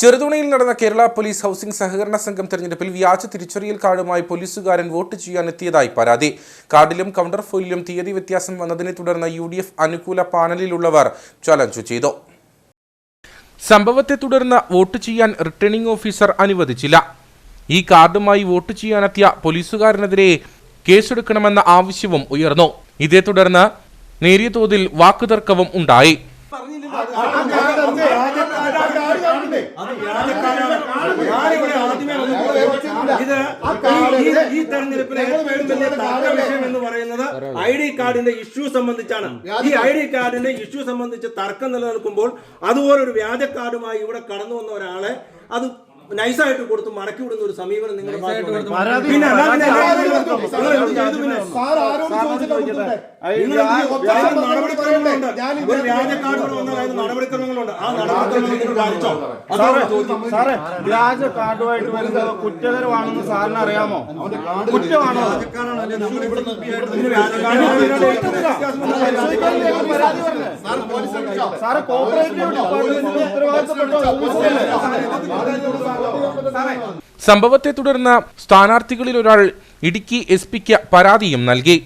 ചെറുതുണിയിൽ നടന്ന Kerala police housing സഹകരണ സംഘം തെരഞ്ഞെടുപ്പിൽ വ്യാജ തിരിച്ചറിയൽ കാർഡുമായി പോലീസുകാരൻ വോട്ട് ചെയ്യാനെത്തിയതായി പരാതി. കാർഡിലും കൗണ്ടർ ഫോയിലും തീയതി വ്യത്യാസം വന്നതിനെ തുടർന്ന് UDF അനുകൂല പാനലിലുള്ളവർ ചലഞ്ച് ചെയ്തു. സംഭവത്തെ തുടർന്ന് വോട്ട് ചെയ്യാൻ റിട്ടേണിംഗ് ഓഫീസർ അനുവദിച്ചില്ല. ഈ കാർഡുമായി വോട്ട് ചെയ്യാനെത്തിയ പോലീസുകാരനെതിരെ കേസെടുക്കണമെന്ന ആവശ്യവും ഉയർന്നു. ഇതേ തുടർന്ന് നേരിയ തോതിൽ വാക്കുതർക്കവും ഉണ്ടായി. ഈ തെരഞ്ഞെടുപ്പിലെ ഏറ്റവും വലിയ തർക്ക വിഷയം എന്ന് പറയുന്നത് ID കാർഡിന്റെ ഇഷ്യൂ സംബന്ധിച്ചാണ്. ഈ ID കാർഡിന്റെ ഇഷ്യൂ സംബന്ധിച്ച് തർക്കം നിലനിൽക്കുമ്പോൾ അതുപോലൊരു വ്യാജ കാർഡുമായി ഇവിടെ കടന്നു വന്ന ഒരാളെ അത് നൈസായിട്ട് കൊടുത്ത് മടക്കി വിടുന്ന ഒരു സമീപനം നിങ്ങളുടെ നടപടിക്രമങ്ങളുണ്ട്. ആ നടപടിക്രമങ്ങൾ പാലിച്ചോ? വ്യാജ കാർഡുമായിട്ട് വരുന്നത് കുറ്റകരമാണെന്ന് സാറിന് അറിയാമോ? കുറ്റമാണോ? സാറ് കോപ്പറേറ്റീവ് ഡിപ്പാർട്ട്മെന്റിന്റെ സംഭവത്തെ തുടർന്ന് സ്ഥാനാർത്ഥികളിൽ ഒരാൾ ഇടുക്കി SP-ക്ക് പരാതിയും നൽകി.